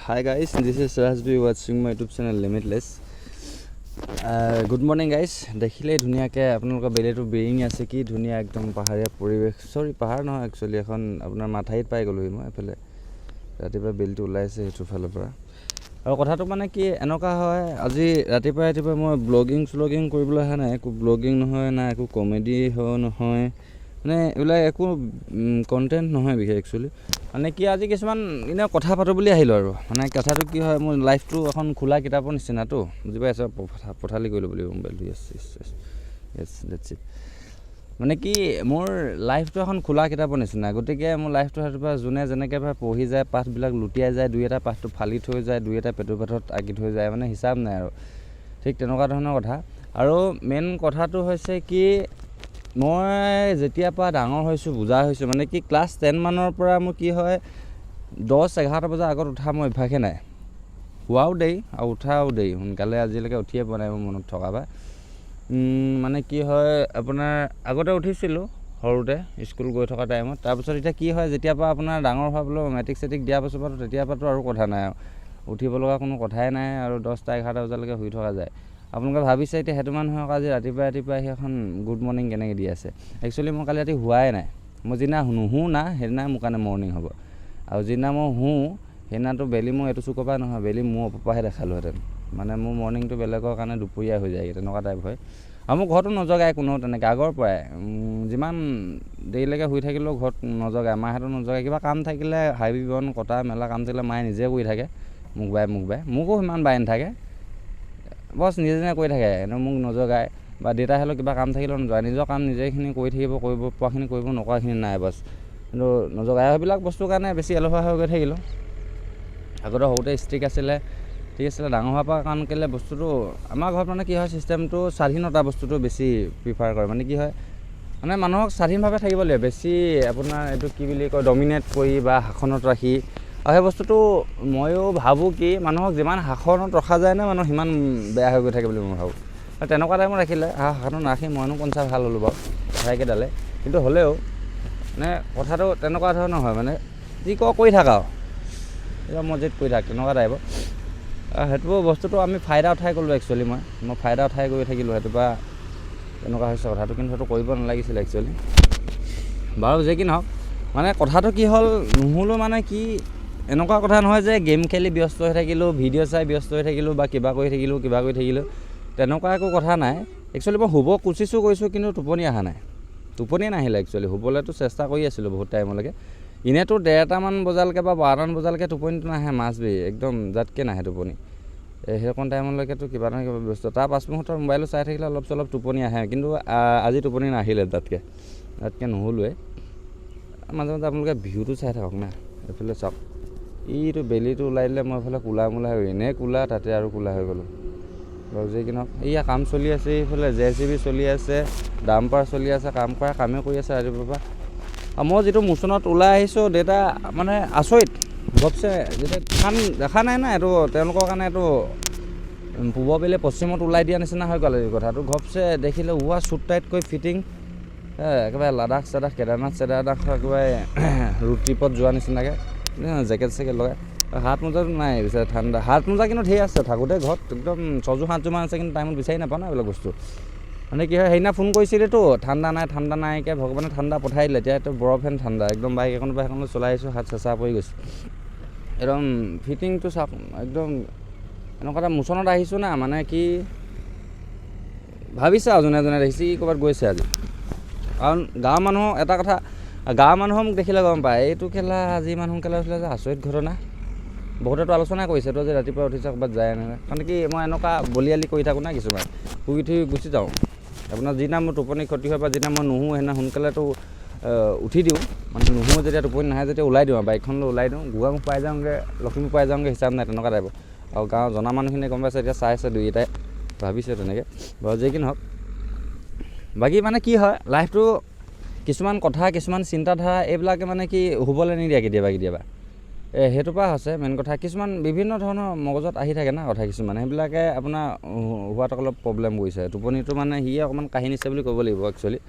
Hi guys, this is Rasbi watching my YouTube channel Limitless. Good morning guys. দেখিলে ধুনীয়াকৈ আপোনালোকৰ বেলিটো bearing আছে কি ধুনীয়া একদম পাহাৰীয়া পৰিৱেশ সৰি পাহাৰ নহয় একচুৱেলি এখন আপোনাৰ মাথাইত পাই গ'লোহি মই এফালে ৰাতিপুৱা বেলিটো ওলাইছে সেইটো ফালৰ পৰা আৰু কথাটো মানে কি এনেকুৱা হয় আজি ৰাতিপুৱা মই ব্লগিং কৰিবলৈ অহা নাই একো ব্লগিং নহয় না একো কমেডি নহয় মানে এইবিলাক একো কণ্টেণ্ট নহয় বিশেষ একচুৱেলি মানে কি আজি কিছুমান এনেই কথা পাতোঁ বুলি আহিলোঁ আৰু মানে কথাটো কি হয় মোৰ লাইফটো এখন খোলা কিতাপৰ নিচিনাতো বুজি পাইছে পঠালি কৰি ল'ব লাগিব মোবাইলটো য়েছ ডেটছ ইট মানে কি মোৰ লাইফটো এখন খোলা কিতাপৰ নিচিনা গতিকে মোৰ লাইফটো ৰাতিপুৱা যোনে যেনেকৈ পঢ়ি যায় পাঠবিলাক লুটিয়াই যায় দুই এটা পাঠটো ফালি থৈ যায় দুই এটা পেটৰ পাঠত আঁকি থৈ যায় মানে হিচাপ নাই আৰু ঠিক তেনেকুৱা ধৰণৰ কথা আৰু মেইন কথাটো হৈছে কি মই যেতিয়াৰ পৰা ডাঙৰ হৈছোঁ বুজা হৈছোঁ মানে কি ক্লাছ 10 মানৰ পৰা মোৰ কি হয় 10-11 বজাৰ আগত উঠা মই অভ্যাসে নাই শুৱাও দেৰি আৰু উঠাও দেৰি সোনকালে আজিলৈকে উঠিয়ে পোৱা নাই মোৰ মনত থকা বা মানে কি হয় আপোনাৰ আগতে উঠিছিলোঁ সৰুতে স্কুল গৈ থকা টাইমত তাৰপিছত এতিয়া কি হয় যেতিয়াৰ পৰা আপোনাৰ ডাঙৰ হোৱাবলৈ মেট্ৰিক চেট্ৰিক দিয়াৰ পাছৰ পৰা তেতিয়াৰ পৰাতো আৰু কথা নাই আৰু উঠিব লগা কোনো কথাই নাই আৰু 10-11 বজালৈকে শুই থকা যায় আপোনালোকে ভাবিছে এতিয়া সেইটো মানুহক আজি ৰাতিপুৱা আহি এখন গুড মৰ্ণিং কেনেকৈ দি আছে একচুৱেলি মই কালি ৰাতি শুৱাই নাই মই যিদিনা নুশুওঁ না সেইদিনাই মোৰ কাৰণে মৰ্ণিং হ'ব আৰু যিদিনা মই শুওঁ সেইদিনাটো বেলি মোৰ এইটো চুকৰ পৰা নহয় বেলি মোৰ ওপৰৰ পৰাহে দেখালোহেঁতেন মানে মোৰ মৰ্ণিংটো বেলেগৰ কাৰণে দুপৰীয়া হৈ যায় তেনেকুৱা টাইপ হয় আৰু মোৰ ঘৰতো নজগায় কোনো তেনেকৈ আগৰ পৰাই যিমান দেৰিলৈকে শুই থাকিলেও ঘৰত নজগায় মাহঁতো নজগায় কিবা কাম থাকিলে হাবি বন কটা মেলা কাম থাকিলে মায়ে নিজে কৰি থাকে মোক বাই মোকো সিমান বাই নাথাকে বছ নিজে কৰি থাকে এনেও মোক নজগায় বা দেউতা হ'লেও কিবা কাম থাকিলেও নজগায় নিজৰ কাম নিজেখিনি কৰি থাকিব কৰিব পোৱাখিনি কৰিব নকৰাখিনি নাই বছ কিন্তু নজগায় সেইবিলাক বস্তুৰ কাৰণে বেছি এলেহুৱা হৈ গৈ থাকিলোঁ আগতে সৰুতে ষ্ট্ৰিক আছিলে ঠিক আছিলে ডাঙৰ হোৱাৰ পৰা কাৰণ কেলৈ বস্তুটো আমাৰ ঘৰত মানে কি হয় ছিষ্টেমটো স্বাধীনতা বস্তুটো বেছি প্ৰিফাৰ কৰে মানে কি হয় মানে মানুহক স্বাধীনভাৱে থাকিব লাগিব বেছি আপোনাৰ এইটো কি বুলি কয় ডমিনেট কৰি বা শাসনত ৰাখি আৰু সেই বস্তুটো ময়ো ভাবোঁ কি মানুহক যিমান শাসনত ৰখা যায় না মানুহ সিমান বেয়া হৈ গৈ থাকে বুলি মই ভাবোঁ আৰু তেনেকুৱা টাইমত ৰাখিলে শাসনত নাৰাখি মইনো কোন চাই ভাল হ'লোঁ বাৰু কথাইকেইডালে কিন্তু হ'লেও মানে কথাটো তেনেকুৱা ধৰণৰ হয় মানে যি কৰি থাক আৰু এতিয়া মজিত কৰি থাক তেনেকুৱা টাইপৰ সেইটো বস্তুটো আমি ফাইদা উঠাই গ'লোঁ একচুৱেলি মই ফাইদা উঠাই গৈ থাকিলোঁ সেইটোৰপৰা তেনেকুৱা হৈছে কথাটো কিন্তু সেইটো কৰিব নালাগিছিল একচুৱেলি বাৰু যে কি নহওক মানে কথাটো কি হ'ল নুশুলোঁ মানে কি এনেকুৱা কথা নহয় যে গেম খেলি ব্যস্ত হৈ থাকিলোঁ ভিডিঅ' চাই ব্যস্ত হৈ থাকিলোঁ বা কিবা কৰি থাকিলোঁ তেনেকুৱা একো কথা নাই একচুৱেলি মই শুব কৰিছোঁ কিন্তু টোপনি অহা নাই টোপনি নাহিলে একচুৱেলি শুবলৈতো চেষ্টা কৰি আছিলোঁ বহুত টাইমলৈকে এনেইতো 1:30মান বজালৈকে বা 12মান বজালৈকে টোপনিটো নাহে মাছবি একদম জাতকৈ নাহে টোপনি সেইকণ টাইমলৈকেতো কিবা নহয় কিবা ব্যস্ত তাৰ 5 মিনিটৰ মোবাইলো চাই থাকিলে অলপ চলপ টোপনি আহে কিন্তু আজি টোপনি নাহিলে তাতকৈ নুশুলোৱে মাজে আপোনালোকে ভিউটো চাই থাকক না এইফালে চাওক এইটো বেলিটো ওলাই দিলে মই এইফালে কোলা মোলা হৈ এনেই কোলা তাতে আৰু কোলা হৈ গ'লোঁ বাৰু যি কি নহওক এইয়া কাম চলি আছে এইফালে JCB চলি আছে ডাম্পাৰ চলি আছে কামেই কৰি আছে ৰাতিপুৱাৰ পৰা আৰু মই যিটো মোচনত ওলাই আহিছোঁ দেউতা মানে আচৰিত ঘপছে যেতিয়া কাম দেখা নাই না এইটো তেওঁলোকৰ কাৰণে এইটো পূবৰ বেলি পশ্চিমত ওলাই দিয়া নিচিনা হৈ গ'ল এই কথাটো ঘপছে দেখিলে চুট টাইটকৈ ফিটিং একেবাৰে লাডাখ চাডাখ কেদাৰনাথ একেবাৰে ৰোড ট্ৰিপত যোৱা নিচিনাকৈ জেকেট চেকেট লগাই হাত মোজাটো নাই বিচাৰে ঠাণ্ডা হাত মোজা কিন্তু ধেৰ আছে থাকোঁতে ঘৰত একদম 6-7যোৰমান আছে কিন্তু টাইমত বিচাৰি নাপাওঁ না এইবিলাক বস্তু মানে কি হয় সেইদিনা ফোন কৰিছিলেতো ঠাণ্ডা নাইকৈ ভগৱানে ঠাণ্ডা পঠাই দিলে এতিয়া এইটো বৰফহেন ঠাণ্ডা একদম বাইক এখনলৈ চলাই আহিছোঁ হাত চেঁচা পৰি গৈছে একদম ফিটিংটো চাওক একদম এনেকুৱা এটা মোচনত আহিছোঁ না মানে কি ভাবিছে আৰু যোনে দেখিছে ই ক'ৰবাত গৈছে আজি কাৰণ গাঁৱৰ মানুহ এটা কথা গাঁৱৰ মানুহক মোক দেখিলে গম পায় এইটো খেলা আজি ইমান সোনকালে উঠিলে যে আচৰিত ঘটনা বহুতেতো আলোচনা কৰিছে তো যে ৰাতিপুৱা উঠিছে ক'ৰবাত যায় নহয় কাৰণ কি মই এনেকুৱা বলিয়ালি কৰি থাকোঁ না কিছুমান শুই উঠি গুচি যাওঁ আপোনাৰ যিদিনা মোৰ টোপনি ক্ষতি হয় বা যিদিনা মই নুশুওঁ সেইদিনা সোনকালেতো উঠি দিওঁ মানে নুশুওঁ যেতিয়া টোপনি নাহে যেতিয়া ওলাই দিওঁ বাইকখনলৈ ওলাই দিওঁ গোৱামুখ পাই যাওঁগৈ লখিমপুৰ পাই যাওঁগৈ হিচাপ নাই তেনেকুৱা টাইপৰ আৰু গাঁৱৰ জনা মানুহখিনিয়ে গম পাইছে এতিয়া চাই আছে দুই এটাই ভাবিছে তেনেকৈ বাৰু যি কি নহওক বাকী মানে কি হয় লাইফটো কিছুমান কথা কিছুমান চিন্তাধাৰা এইবিলাকে মানে কি শুবলৈ নিদিয়ে কেতিয়াবা সেইটোৰ পৰা হৈছে মেইন কথা কিছুমান বিভিন্ন ধৰণৰ মগজত আহি থাকে না কথা কিছুমান সেইবিলাকে আপোনাৰ হোৱাত অলপ প্ৰব্লেম কৰিছে টোপনিটো মানে সিয়ে অকণমান কাহিনীছে বুলি ক'ব লাগিব একচুৱেলি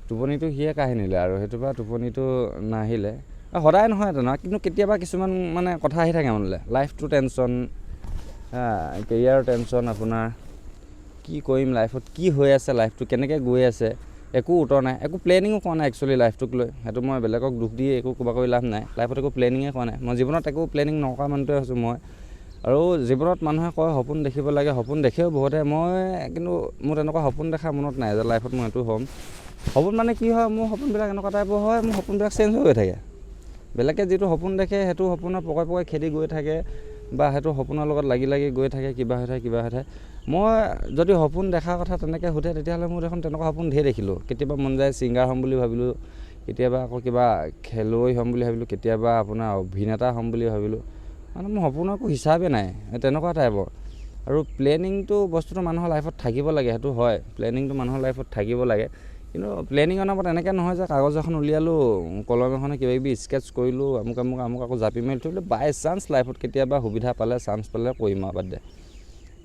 টোপনিটো সিয়ে কাহিনীলে আৰু সেইটোৰ পৰা টোপনিটো নাহিলে সদায় নহয় তেনেকুৱা, কিন্তু কেতিয়াবা কিছুমান মানে কথা আহি থাকে মনলৈ, লাইফটো টেনশ্যন, কেৰিয়াৰৰ টেনশ্যন, আপোনাৰ কি কৰিম লাইফত, কি হৈ আছে লাইফটো, কেনেকৈ গৈ আছে, একো উত্তৰ নাই, একো প্লেনিঙো কৰা নাই একচুৱেলি লাইফটোক লৈ। সেইটো মই বেলেগক দুখ দি একো কিবা কৰি লাভ নাই, লাইফত একো প্লেনিঙে কৰা নাই। মই জীৱনত একো প্লেনিং নকৰা মানুহটোৱে হৈছোঁ মই। আৰু জীৱনত মানুহে কয় সপোন দেখিব লাগে, সপোন দেখেও বহুতে, মই কিন্তু মোৰ তেনেকুৱা সপোন দেখা মনত নাই যে লাইফত মই এইটো হ'ম। সপোন মানে কি হয়, মোৰ সপোনবিলাক এনেকুৱা টাইপৰ হয়, মোৰ সপোনবিলাক চেঞ্জ হৈ গৈ থাকে। বেলেগে যিটো সপোন দেখে সেইটো সপোনৰ পকাই পকাই খেদি গৈ থাকে, বা সেইটো সপোনৰ লগত লাগি লাগি গৈ থাকে, কিবা হৈ থাকে। মই যদি সপোন দেখাৰ কথা তেনেকৈ সোধে, তেতিয়াহ'লে মোৰ দেখোন তেনেকুৱা সপোন ধেৰ দেখিলোঁ। কেতিয়াবা মন যায় ছিংগাৰ হ'ম বুলি ভাবিলোঁ, কেতিয়াবা আকৌ কিবা খেলুৱৈ হ'ম বুলি ভাবিলোঁ, কেতিয়াবা আপোনাৰ অভিনেতা হ'ম বুলি ভাবিলোঁ। মানে মোৰ সপোনৰ একো হিচাপে নাই, তেনেকুৱা টাইপৰ। আৰু প্লেনিংটো বস্তুটো মানুহৰ লাইফত থাকিব লাগে, সেইটো হয়, প্লেনিংটো মানুহৰ লাইফত থাকিব লাগে। কিন্তু প্লেনিঙৰ নামত এনেকৈ নহয় যে কাগজ এখন উলিয়ালোঁ, কলম এখনে কিবাকিবি স্কেটছ কৰিলোঁ, আমুক আকৌ জাপি মেলি থৈ দিলোঁ, বাই চান্স লাইফত কেতিয়াবা সুবিধা পালে, চান্স পালে কৰিম আৰু বাদ দে।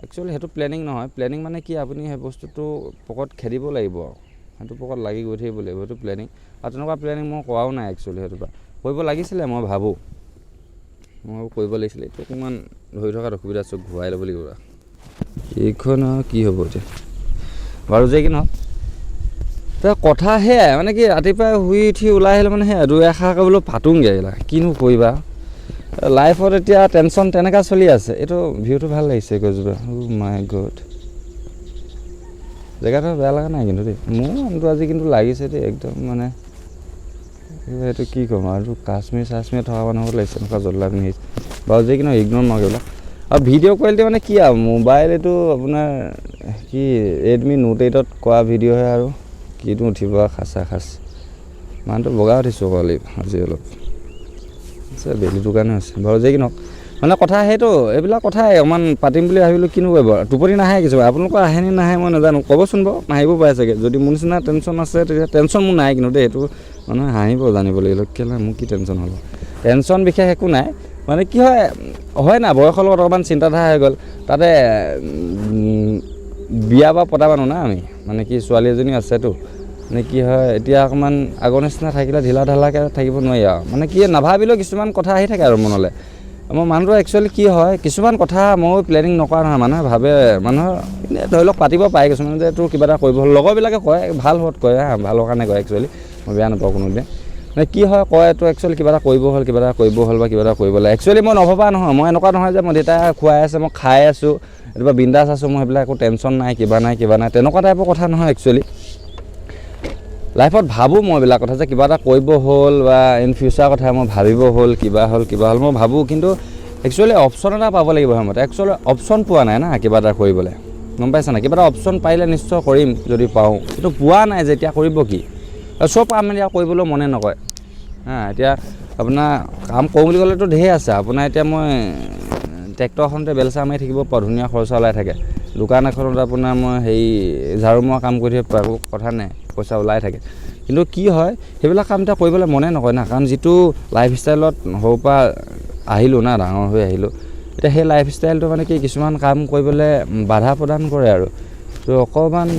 একচুৱেলি সেইটো প্লেনিং নহয়। প্লেনিং মানে কি, আপুনি সেই বস্তুটো পকত খেদিব লাগিব, সেইটো পকত লাগি গৈ থাকিব লাগিব, সেইটো প্লেনিং। আৰু তেনেকুৱা প্লেনিং মই কৰাও নাই একচুৱেলি। সেইটোৰ পৰা কৰিব লাগিছিলে, মই ভাবোঁ মই কৰিব লাগিছিলে। এইটো অকণমান ধৰি থকাত অসুবিধা, চব ঘূৰাই ল'ব লাগিব। এইখন আৰু কি হ'ব এতিয়া, বাৰু যে কি নহওক, কথা সেয়াই মানে কি, ৰাতিপুৱাই শুই উঠি ওলাই আহিলে মানে সেয়াই 2-1 কৰিবলৈ পাতোংগৈ, কিনো কৰিবা লাইফত। এতিয়া টেনশ্যন তেনেকৈ চলি আছে। এইটো ভিউটো ভাল লাগিছে গছজোপা, মাই গড, জেগাটো বেয়া লগা নাই কিন্তু দেই, মোৰ মনটো আজি কিন্তু লাগিছে দেই একদম। মানে এইটো কি ক'ম আৰু, কাশ্মীৰ থকা মানুহত লাগিছে এনেকুৱা জল্লা পিন্ধি বাৰু যে কিন্তু ইগন'ৰ নকৰিব এইবিলাক। আৰু ভিডিঅ' কোৱালিটি মানে কি আৰু, মোবাইল এইটো আপোনাৰ কি ৰেডমি নোট 8ত কৰা ভিডিঅ'হে, আৰু কিনো উঠিব খাচ মানুহটো বগা উঠিছোঁ অকল আজি অলপ, বেলিটোৰ কাৰণে হৈছে বাৰু যে কি নহওক। মানে কথা সেইটো, এইবিলাক কথাই অকণমান পাতিম বুলি ভাবিলোঁ, কিনো কৰিব, টোপনি নাহে কিছুমান। আপোনালোকৰ আহেনে নাহে মই নাজানো, ক'বচোন বাৰু, নাহিব পাৰে চাগে। যদি মোৰ নিচিনা টেনশ্যন আছে তেতিয়া, টেনশ্যন মোৰ নাই কিন্তু দেই, এইটো মানুহে হাঁহিব জানিব লাগিব, কেলৈ মোৰ কি টেনশ্যন হ'ল। টেনশ্যন বিশেষ একো নাই, মানে কি হয় না, বয়সৰ লগত অকণমান চিন্তাধাৰা হৈ গ'ল। তাতে বিয়া বা পতা মানুহ না আমি, মানে কি ছোৱালী এজনী আছেতো, মানে কি হয় এতিয়া অকণমান আগৰ নিচিনা থাকিলে ঢিলা ঢালাকৈ থাকিব নোৱাৰি আৰু। মানে কি নাভাবিলেও কিছুমান কথা আহি থাকে আৰু মনলৈ। মোৰ মানুহটো একচুৱেলি কি হয়, কিছুমান কথা ময়ো প্লেনিং নকৰা নহয়, মানুহে ভাবে, মানুহৰ ধৰি লওক পাতিব পাৰে কিছুমান যে তোৰ কিবা এটা কৰিব হ'ল, লগৰবিলাকে কয়, ভাল হোৱাত কয়, ভালৰ কাৰণে কয় একচুৱেলি, মই বেয়া নাপাওঁ কোনোদিনে। মানে কি হয় কয়, এইটো একচুৱেলি কিবা এটা কৰিব হ'ল বা কিবা এটা কৰিব লাগে। একচুৱেলি মই নভবা নহয়, মই এনেকুৱা নহয় যে মই দেউতাই খুৱাই আছে মই খাই আছোঁ, এইটো বিন্দাছ আছোঁ, মই সেইবিলাক একো টেনশ্যন নাই, কিবা নাই তেনেকুৱা টাইপৰ কথা নহয় একচুৱেলি। লাইফত ভাবোঁ মই এইবিলাক কথা, যে কিবা এটা কৰিব হ'ল বা ইন ফিউচাৰ কথা মই ভাবিব হ'ল, কিবা হ'ল মই ভাবোঁ। কিন্তু একচুৱেলি অপশ্যন এটা পাব লাগিব সময়মতে। একচুৱেলি অপশ্যন পোৱা নাই না কিবা এটা কৰিবলৈ, গম পাইছে নাই। কিবা এটা অপশ্যন পাৰিলে নিশ্চয় কৰিম যদি পাওঁ, কিন্তু পোৱা নাই যে এতিয়া কৰিব কি। চব কাম এতিয়া কৰিবলৈ মনে নকৰে এতিয়া আপোনাৰ কাম কৰোঁ বুলি ক'লেতো ঢেৰ আছে। আপোনাৰ এতিয়া মই ট্ৰেক্টৰখনতে বেলচা মাৰি থাকিব পাৰোঁ, ধুনীয়া খৰচা ওলাই থাকে। দোকান এখনত আপোনাৰ মই ঝাৰু মৰা কাম কৰি থাকিব পাৰোঁ, কথা নাই, পইচা ওলাই থাকে। কিন্তু কি হয়, সেইবিলাক কাম এতিয়া কৰিবলৈ মনে নকৰে না, কাৰণ যিটো লাইফ ষ্টাইলত সৰুৰ পৰা আহিলোঁ না, ডাঙৰ হৈ আহিলোঁ, এতিয়া সেই লাইফ ষ্টাইলটো মানে কি কিছুমান কাম কৰিবলৈ বাধা প্ৰদান কৰে আৰু। তো অকণমান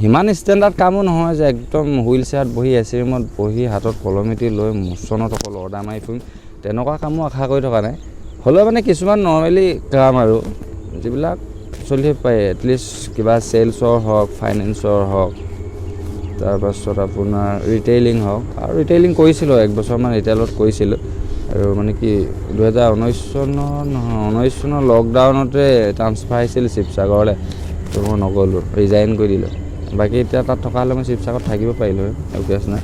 সিমান ষ্টেণ্ডাৰ্ড কামো নহয় যে একদম হুইল চেয়াৰত বহি এচি ৰুমত বহি হাতত কলম এটি লৈ মোচনত অকল অৰ্ডাৰ মাৰি ফুৰিম, তেনেকুৱা কামো আশা কৰি থকা নাই। হ'লেও মানে কিছুমান নৰ্মেলি কাম আৰু যিবিলাক চলি থাকিব পাৰে, এটলিষ্ট কিবা চেলছৰ হওক, ফাইনেন্সৰ হওক, তাৰপাছত আপোনাৰ ৰিটেইলিং হওক। আৰু ৰিটেইলিং কৰিছিলোঁ, 1 বছৰমান ৰিটেইলত কৰিছিলোঁ। আৰু মানে কি 2019 চনৰ লকডাউনতে ট্ৰান্সফাৰ আহিছিল শিৱসাগৰলৈ, তো মই নগ'লোঁ, ৰিজাইন কৰি দিলোঁ। বাকী এতিয়া তাত থকা হ'লে মই শিৱসাগৰত থাকিব পাৰিলোঁ হয়, কেছ নাই।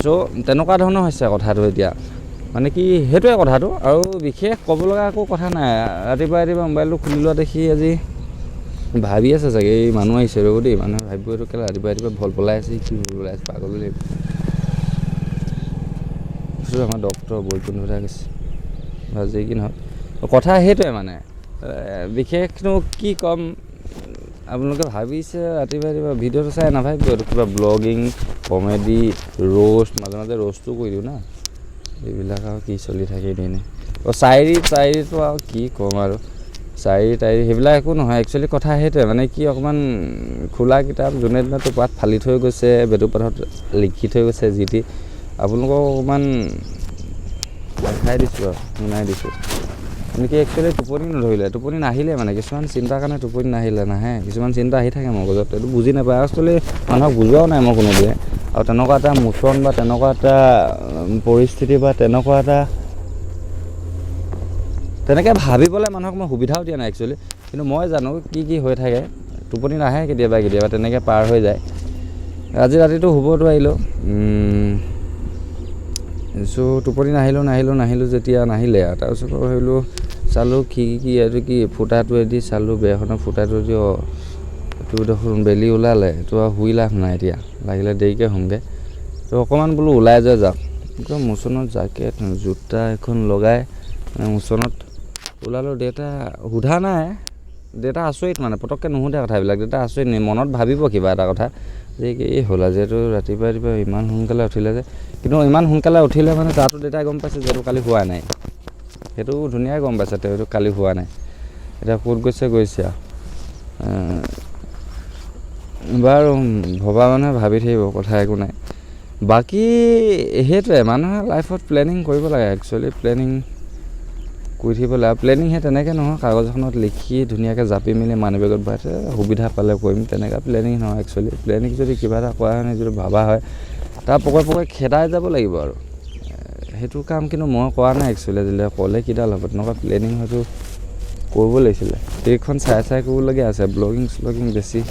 চ' তেনেকুৱা ধৰণৰ হৈছে কথাটো এতিয়া, মানে কি সেইটোৱে কথাটো। আৰু বিশেষ ক'ব লগা একো কথা নাই। ৰাতিপুৱা মোবাইলটো খুলি লোৱা দেখি আজি ভাবি আছে চাগে, এই মানুহ আহিছে ৰ'ব দেই, মানুহে ভাবিব এইটো কেলৈ ৰাতিপুৱা ভল পলাই আছে, কি ভল পলাই আছে, পাগল বুলি আমাৰ ডক্টৰ বৈকুণ্ঠ দা গৈছে, ভাজি কি নহওক। কথা সেইটোৱে মানে, বিশেষনো কি ক'ম। আপোনালোকে ভাবিছে ৰাতিপুৱা ভিডিঅ'টো চাই নাভাবিব এইটো কিবা ব্লগিং, কমেডি, ৰোষ্ট, মাজে মাজে ৰোষ্টো কৰি দিওঁ না, এইবিলাক আৰু কি চলি থাকে এনেই। চাইৰিটো আৰু কি ক'ম আৰু, চাইৰি সেইবিলাক একো নহয়। একচুৱেলি কথা সেইটোৱে, মানে কি অকণমান খোলা কিতাপ যোনে দিনাটো পাত ফালি থৈ গৈছে, বেটুপাতত লিখি থৈ গৈছে যি টি। আপোনালোকক অকণমান দেখাই দিছোঁ আৰু শুনাই দিছোঁ। এনেকৈ একচুৱেলি টোপনি নধৰিলে, টোপনি নাহিলে মানে কিছুমান চিন্তাৰ কাৰণে টোপনি নাহে, কিছুমান চিন্তা আহি থাকে মগজত, এইটো বুজি নাপায়। একচুৱেলি মানুহক বুজোৱাও নাই মই কোনোদিনে। আৰু তেনেকুৱা এটা মোচন বা তেনেকুৱা এটা পৰিস্থিতি বা তেনেকুৱা এটা তেনেকৈ ভাবিবলৈ মানুহক মই সুবিধাও দিয়া নাই একচুৱেলি। কিন্তু মই জানো কি হৈ থাকে, টোপনি নাহে কেতিয়াবা তেনেকৈ পাৰ হৈ যায়। আজি ৰাতিটো শুবতো আহিলোঁ, টোপনি নাহিলোঁ যেতিয়া নাহিলে আৰু তাৰপিছত ভাবিলোঁ চালোঁ কি এইটো কি ফুটাটোৱেদি চালোঁ, বেৰখনৰ ফুটাটোৱেদি এইটো দেখোন বেলি ওলালে, এইটো আৰু শুই লাভ নাই এতিয়া, লাগিলে দেৰিকৈ শুমগৈ। তো অকণমান বোলো ওলাই যাওক, একদম মোচনত জেকেট জোতা এখন লগাই মোচনত ওলালোঁ। দেউতা সোধা নাই, দেউতা আচৰিত মানে পটককৈ নুসুধে কথাবিলাক। দেউতা আচৰিত মনত ভাবিব কিবা এটা কথা যে এই হ'ল আজি এইটো ৰাতিপুৱা ইমান সোনকালে উঠিলে যে। কিন্তু ইমান সোনকালে উঠিলে মানে তাতো দেউতাই গম পাইছে যে এইটো কালি হোৱা নাই, সেইটো ধুনীয়াকৈ গম পাইছে এইটো কালি হোৱা নাই। এতিয়া ক'ত গৈছে আৰু বাৰু ভবা মানুহে ভাবি থাকিব, কথা একো নাই। বাকী সেইটোৱে মানুহে লাইফত প্লেনিং কৰিব লাগে একচুৱেলি, প্লেনিং কৰি থাকিব লাগে। প্লেনিং সেই তেনেকৈ নহয় কাগজ এখনত লিখি ধুনীয়াকৈ জাপি মেলি মানি বেগত ভৰাই সুবিধা পালে কৰিম, তেনেকুৱা প্লেনিং নহয় একচুৱেলি। প্লেনিং যদি কিবা এটা কৰা হয়, যদি ভাবা হয় তাৰ পকৰে খেদাই যাব লাগিব আৰু সেইটো কাম কিন্তু মই কৰা নাই একচুৱেলি। আজিলৈ ক'লে কিডাল হ'ব, তেনেকুৱা প্লেনিং হয়তো কৰিব লাগিছিলে। এইখন চাই কৰিবলগীয়া আছে। ব্লগিং বেছি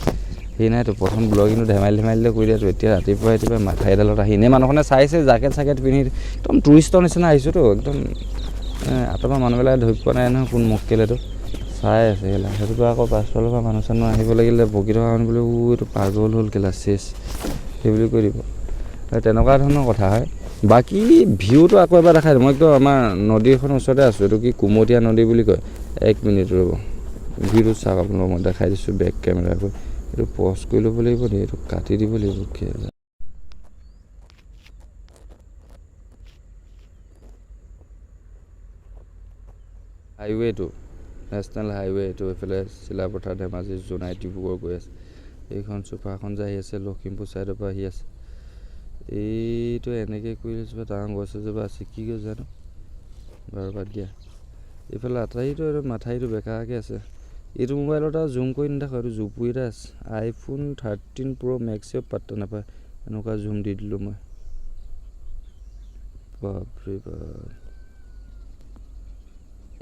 সেই নাইতো, প্ৰথম ব্লগিংটো ধেমালি কৰি দিয়াতো, এতিয়া ৰাতিপুৱা মাথা এডালত আহি এনেই মানুহখনে চাইছে জেকেট পিন্ধি একদম টুৰিষ্টৰ নিচিনা আহিছোঁতো, একদম আঁতৰ পৰা মানুহবিলাকে ধৰি পোৱা নাই নহয় কোন মক্কেলেতো চাই আছে সেইবিলাক। সেইটোতো আকৌ পাছফালৰ পৰা মানুহ চানুহ আহিব লাগিলে বকি থকা মানুহ বোলে এইটো পাগল হ'ল কেলা চেচ সেই বুলি কৈ দিব, তেনেকুৱা ধৰণৰ কথা হয়। বাকী ভিউটো আকৌ এবাৰ দেখাই দিম। মই একদম আমাৰ নদী এখনৰ ওচৰতে আছোঁ, এইটো কি কুমতীয়া নদী বুলি কয়। 1 মিনিট ৰ'ব, ভিউটো চাওক আপোনালোকক মই দেখাই দিছোঁ বেক কেমেৰা কৰি। এইটো পজ কৰি ল'ব লাগিব দেই, এইটো কাটি দিব লাগিব। হাইৱেটো নেশ্যনেল হাইৱে, এইটো এইফালে চিলাপথাৰ ধেমাজি জোনাই ডিব্ৰুগড় গৈ আছে। এইখন চুপাৰখন যে আহি আছে লখিমপুৰ ছাইডৰ পৰা আহি আছে। এইটো এনেকৈ কৰি লৈছোঁ বা ডাঙৰ গছ এজোপা আছে, কি গছ জানো বাৰু, বাদ দিয়া। এইফালে মাথাইটো বেকাকৈ আছে। এইটো মোবাইলত আৰু জুম কৰি নেদেখোঁ, এইটো জুপুৰি এটা আছে iPhone 13 Pro Maxও পাত্তা নাপায়, এনেকুৱা জুম দি দিলোঁ মই। বাপৰে বাপ,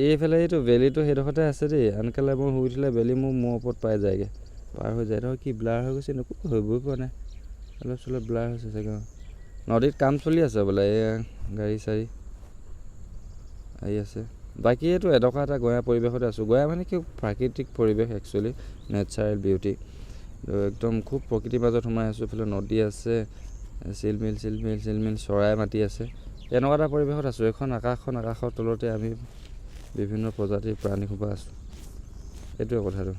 এইফালে এইটো বেলিটো সেইডোখৰতে আছে দেই। আনকালে মই শুই উঠিলে বেলি মোৰ ওপৰত পাই যায়গৈ, পাৰ হৈ যায়। কি ব্লাৰ হৈ গৈছে নকো, হ'বই পৰা নাই, অলপ চলপ ব্লাৰ হৈছে চাগে। নদীত কাম চলি আছে বোলে, এয়া গাড়ী চাড়ী আহি আছে। বাকী এইটো এডোখৰ এটা গঞা পৰিৱেশতে আছোঁ। গঞা মানে কি প্ৰাকৃতিক পৰিৱেশ একচুৱেলি, নেচাৰেল বিউটি, একদম খুব প্ৰকৃতিৰ মাজত সোমাই আছোঁ। এইফালে নদী আছে, চিলমিল চৰাই মাতি আছে, এনেকুৱা এটা পৰিৱেশত আছোঁ। এইখন আকাশৰ তলতে আমি বিভিন্ন প্ৰজাতিৰ প্ৰাণীসোপা আছোঁ, সেইটোৱে কথাটো।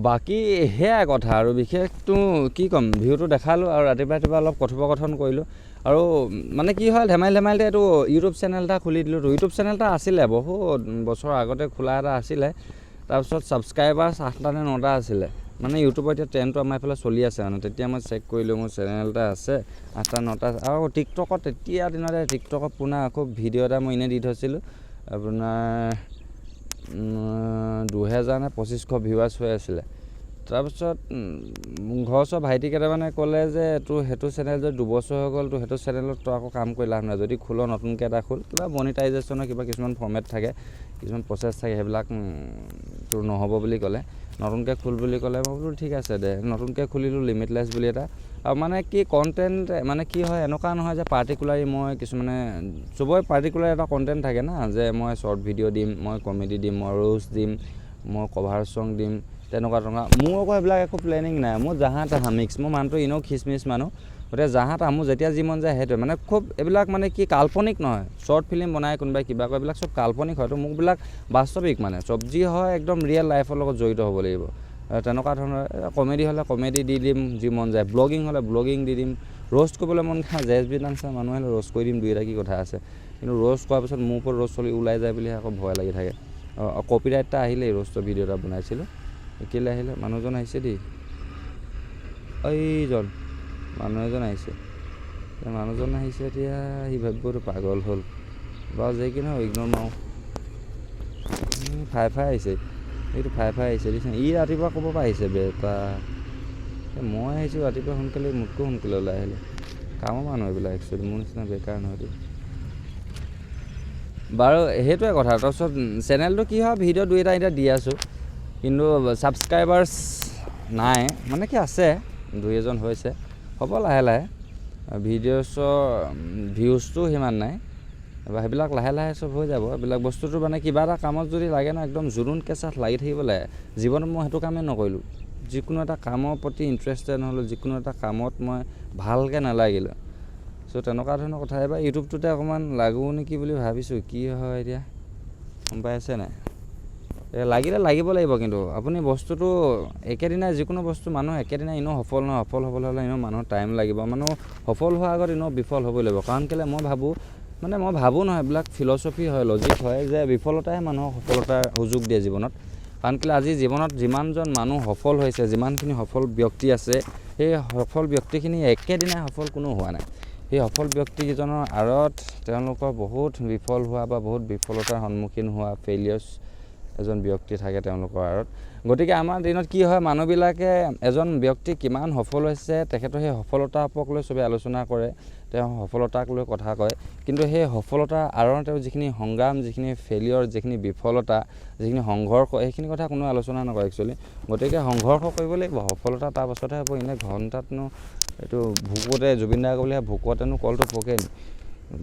বাকী সেয়াই কথা আৰু বিশেষটো কি ক'ম, ভিউটো দেখালোঁ আৰু ৰাতিপুৱা অলপ কথোপকথন কৰিলোঁ। আৰু মানে কি হয় ধেমালিতে এইটো ইউটিউব চেনেল এটা খুলি দিলোঁ। ইউটিউব চেনেল এটা আছিলে বহুত বছৰ আগতে খোলা এটা আছিলে, তাৰপিছত ছাবস্ক্ৰাইবাৰ 8টা নে 9টা আছিলে। মানে ইউটিউবৰ এতিয়া ট্ৰেণ্ডটো আমাৰ এইফালে চলি আছে মানে, তেতিয়া মই চেক কৰিলোঁ মোৰ চেনেল এটা আছে 8টা 9টা। আৰু টিকটকত তেতিয়া দিনতে টিকটকত পুনৰ আকৌ ভিডিঅ' এটা মই এনেই দি থৈছিলোঁ, আপোনাৰ 2000 নে 2500 ভিউৱাৰ্ছ হৈ আছিলে। তাৰপিছত ঘৰৰ ওচৰৰ ভাইটি কেইটামানে ক'লে যে তোৰ সেইটো চেনেল যদি 2 বছৰ হৈ গ'ল, তোৰ সেইটো চেনেলত তই আকৌ কাম কৰি লাভ নাই, যদি খোল নতুনকৈ এটা খোল, কিবা মনিটাইজেশ্যনৰ কিছুমান ফৰ্মেট থাকে, কিছুমান প্ৰচেছ থাকে, সেইবিলাক তোৰ নহ'ব বুলি ক'লে। নতুনকৈ খোল বুলি ক'লে। মই বোলো ঠিক আছে দে, নতুনকৈ খুলিলোঁ লিমিটলেছ বুলি এটা। আৰু মানে কি কণ্টেণ্ট মানে কি হয়, এনেকুৱা নহয় যে পাৰ্টিকুলাৰলি মই কিছুমানে চবৰে পাৰ্টিকুলাৰ এটা কণ্টেণ্ট থাকে না, যে মই শ্বৰ্ট ভিডিঅ' দিম, মই কমেডি দিম, মই ৰোষ্ট দিম, মই কভাৰ ছং দিম, তেনেকুৱা। মোৰ আকৌ এইবিলাক একো প্লেনিং নাই, মোৰ জাহা তাহা মিক্স। মোৰ মানুহটো এনেও খিচমিচ মানুহ, গতিকে জাহা তাহা মোৰ যেতিয়া যি মন যায় সেইটোৱে। মানে খুব এইবিলাক মানে কি কাল্পনিক নহয়। শ্বৰ্ট ফিল্ম বনাই কোনোবাই কিবা কয়, এইবিলাক চব কাল্পনিক হয়তো, মোকবিলাক বাস্তৱিক মানে চবজি হয়, একদম ৰিয়েল লাইফৰ লগত জড়িত হ'ব লাগিব, তেনেকুৱা ধৰণৰ। কমেডি হ'লে কমেডি দি দিম যি মন যায়, ব্লগিং হ'লে ব্লগিং দি দিম, ৰোষ্ট কৰিবলৈ মন খায় জেচবি ডান্সাৰ মানুহ আহিলে ৰোষ্ট কৰি দিম, দুই এটা কি কথা আছে। কিন্তু ৰোষ্ট কৰাৰ পিছত মোৰ ওপৰত ৰোষ্ট চলি ওলাই যায় বুলিহে আকৌ ভয় লাগি থাকে। কপিৰাইট এটা আহিলেই, ৰোষ্টৰ ভিডিঅ' এটা বনাইছিলোঁ, কেলৈ আহিলে, মানুহজন আহিছে দেই, এইজন মানুহ এজন আহিছে, মানুহজন আহিছে এতিয়া সি ভাবিবতো পাগল হ'ল বাৰু যে কি নহয় ইগন'ৰ মাৰোঁ ফাই আহিছে এইটো ফাই আহিছে দেখিছে ই ৰাতিপুৱা ক'ব পৰা আহিছে বেটা মই আহিছোঁ ৰাতিপুৱা সোনকালে মোতকৈ সোনকালে ওলাই আহিলোঁ কামৰ মানুহ এইবিলাক একচুৱেলি মোৰ নিচিনা বেকাৰ নহয়তো বাৰু সেইটোৱে কথা তাৰপিছত চেনেলটো কি হয় ভিডিঅ' 2-এটা এতিয়া দি আছোঁ কিন্তু ছাবস্ক্ৰাইবাৰ্ছ নাই মানে কি আছে 2-এজন হৈছে হ'ব লাহে লাহে ভিডিঅ'ছৰ ভিউজটো সিমান নাই বা সেইবিলাক লাহে লাহে চব হৈ যাব এইবিলাক বস্তুটো মানে কিবা এটা কামত যদি লাগে ন একদম জোৰোণ কেঁচাত লাগি থাকিব লাগে জীৱনত মই সেইটো কামেই নকৰিলোঁ যিকোনো এটা কামৰ প্ৰতি ইণ্টাৰেষ্টেড নহ'লোঁ যিকোনো এটা কামত মই ভালকৈ নালাগিলোঁ চ' তেনেকুৱা ধৰণৰ কথা এবাৰ ইউটিউবটোতে অকণমান লাগো নেকি বুলি ভাবিছোঁ কি হয় এতিয়া গম পাই আছে নাই লাগিলে লাগিব লাগিব কিন্তু আপুনি বস্তুটো একেদিনাই যিকোনো বস্তু মানুহ একেদিনাই এনেও সফল নহয় সফল হ'বলৈ হ'লে এনেও মানুহৰ টাইম লাগিব মানুহ সফল হোৱাৰ আগত এনেও বিফল হ'বই লাগিব কাৰণ কেলৈ মই ভাবোঁ নহয় এইবিলাক ফিলচফি হয় লজিক হয় যে বিফলতাই মানুহক সফলতাৰ সুযোগ দিয়ে জীৱনত কাৰণ কেলৈ আজি জীৱনত যিমানজন মানুহ সফল হৈছে যিমানখিনি সফল ব্যক্তি আছে সেই সফল ব্যক্তিখিনি একেদিনাই সফল কোনো হোৱা নাই সেই সফল ব্যক্তিকেইজনৰ আঁৰত তেওঁলোকৰ বহুত বিফল হোৱা বা বহুত বিফলতাৰ সন্মুখীন হোৱা ফেইলিয়াৰ্ছ এজন ব্যক্তি থাকে তেওঁলোকৰ আঁৰত গতিকে আমাৰ দিনত কি হয় মানুহবিলাকে এজন ব্যক্তি কিমান সফল হৈছে তেখেতৰ সেই সফলতাক লৈ চবেই আলোচনা কৰে তেওঁ সফলতাক লৈ কথা কয় কিন্তু সেই সফলতাৰ আঁৰত তেওঁ যিখিনি সংগ্ৰাম যিখিনি ফেইলিয়ৰ যিখিনি বিফলতা যিখিনি সংঘৰ্ষ সেইখিনি কথা কোনো আলোচনা নকৰে একচুৱেলি গতিকে সংঘৰ্ষ কৰিব লাগিব সফলতা তাৰ পাছতহে হ'ব এনেই ঘণ্টাতনো এইটো ভোকতে জুবিন দাই ক'লে ভোকতেনো কলটো পকে নি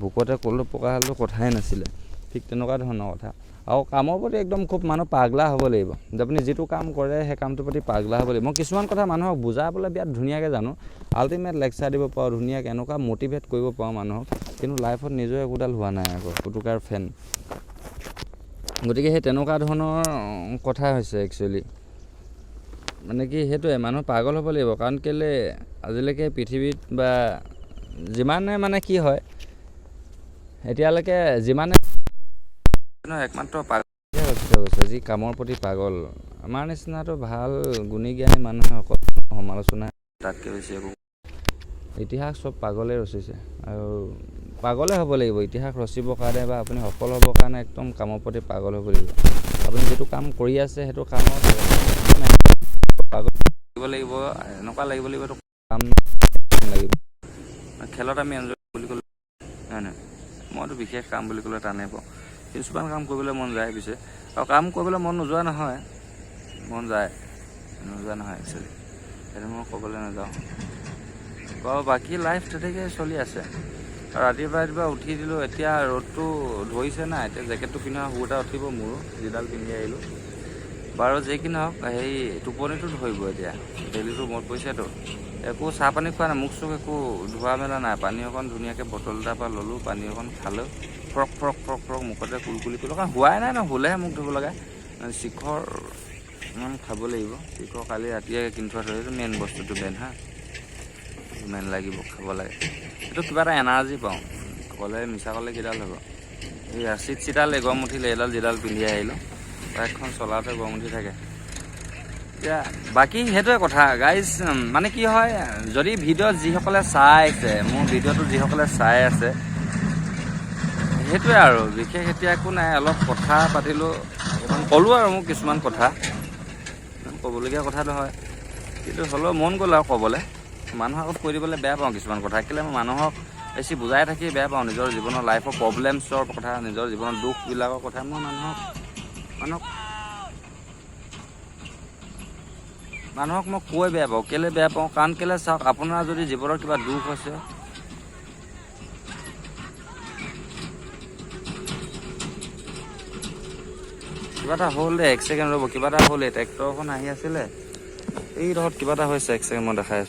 ভোকতে কলটো পকা হ'লেতো কথাই নাছিলে ঠিক তেনেকুৱা ধৰণৰ কথা আৰু কামৰ প্ৰতি একদম খুব মানুহ পাগলা হ'ব লাগিব আপুনি যিটো কাম কৰে সেই কামটোৰ প্ৰতি পাগলা হ'ব লাগিব মই কিছুমান কথা মানুহক বুজাবলৈ বিৰাট ধুনীয়াকৈ জানো আল্টিমেট লেকচাৰ দিব পাৰোঁ ধুনীয়াকৈ এনেকুৱা মটিভেট কৰিব পাৰোঁ মানুহক কিন্তু লাইফত নিজৰ একোডাল হোৱা নাই আকৌ পুতুকাৰ ফেন গতিকে সেই তেনেকুৱা ধৰণৰ কথা হৈছে একচুৱেলি মানে কি সেইটোৱে মানুহ পাগল হ'ব লাগিব কাৰণ কেলৈ আজিলৈকে পৃথিৱীত বা যিমানে মানে কি হয় এতিয়ালৈকে যিমানে একমাত্ৰ পাগল গৈছে যি কামৰ প্ৰতি পাগল আমাৰ নিচিনাটো ভাল গুণী জ্ঞানী মানুহে অকল সমালোচনা তাতকৈ বেছি একো ইতিহাস চব পাগলে ৰচিছে আৰু পাগলে হ'ব লাগিব ইতিহাস ৰচিবৰ কাৰণে বা আপুনি সফল হ'বৰ কাৰণে একদম কামৰ প্ৰতি পাগল হ'ব লাগিব আপুনি যিটো কাম কৰি আছে সেইটো কামত পাগল লাগিব লাগিব এনেকুৱা লাগিব লাগিব এইটো কাম লাগিব খেলত আমি এনজয় বুলি ক'লে নহয় নহয় মইতো বিশেষ কাম বুলি ক'লে টানেই পাওঁ কিছুমান কাম কৰিবলৈ মন যায় পিছে আৰু কাম কৰিবলৈ মন নোযোৱা নহয় মন যায় নোযোৱা নহয় একচুৱেলি সেইটো মই ক'বলৈ নাযাওঁ বাৰু বাকী লাইফ তেনেকৈ চলি আছে আৰু ৰাতিপুৱা উঠি দিলোঁ এতিয়া ৰ'দটো ধৰিছে না এতিয়া জেকেটটো পিন্ধা শু এটা উঠিব মোৰো যিডাল পিন্ধি আহিলোঁ বাৰু যি কি নহওক সেই টোপনিটো ধৰিব এতিয়া ডেইলিটো মনত পৰিছেতো একো চাহ পানী খোৱা নাই মুখ চুখ একো ধোৱা মেলা নাই পানী অকণ ধুনীয়াকৈ বটল এটাৰ পৰা ল'লোঁ পানী অকণ খালোঁ ফ্ৰক মুখতে কুলকুলি কৰিলোঁ কাৰণ হোৱাই নাই ন হ'লেহে মুখ ধুব লাগে শিখৰ খাব লাগিব শিখৰ কালি ৰাতিয়ে কিনি থোৱা থৈছোঁ মেইন বস্তুটো মেইন লাগিব খাব লাগে এইটো কিবা এটা এনাৰ্জি পাওঁ ক'লে মিছা ক'লে কিডাল হ'ব এই চিটডাল গৰম উঠিলে এইডাল যিডাল পিন্ধি আহিলোঁ বাইকখন চলাওঁতে গৰম উঠি থাকে এতিয়া বাকী সেইটোৱে কথা গাইজ মানে কি হয় যদি ভিডিঅ'ত যিসকলে চাইছে মোৰ ভিডিঅ'টো যিসকলে চাই আছে সেইটোৱে আৰু বিশেষ এতিয়া একো নাই অলপ কথা পাতিলোঁ অকণমান ক'লোঁ আৰু মোক কিছুমান কথা ক'বলগীয়া কথা নহয় কিন্তু হ'লেও মন গ'ল আৰু ক'বলৈ মানুহক আগত কৈ দিবলৈ বেয়া পাওঁ কিছুমান কথা কেলৈ মই মানুহক বেছি বুজাই থাকি বেয়া পাওঁ নিজৰ জীৱনৰ লাইফৰ প্ৰব্লেমছৰ কথা নিজৰ জীৱনৰ দুখবিলাকৰ কথা মই মানুহক মই কৈ বেয়া পাওঁ কেলৈ বেয়া পাওঁ কাৰণ কেলৈ চাওক আপোনাৰ যদি জীৱনৰ কিবা দুখ হৈছে কিবা এটা হ'ল দে 1 ছেকেণ্ড ৰ'ব কিবা এটা হ'ল ট্ৰেক্টৰখন আহি আছিলে এই ধৰক কিবা এটা হৈছে 1 ছেকেণ্ড মই দেখাই আছোঁ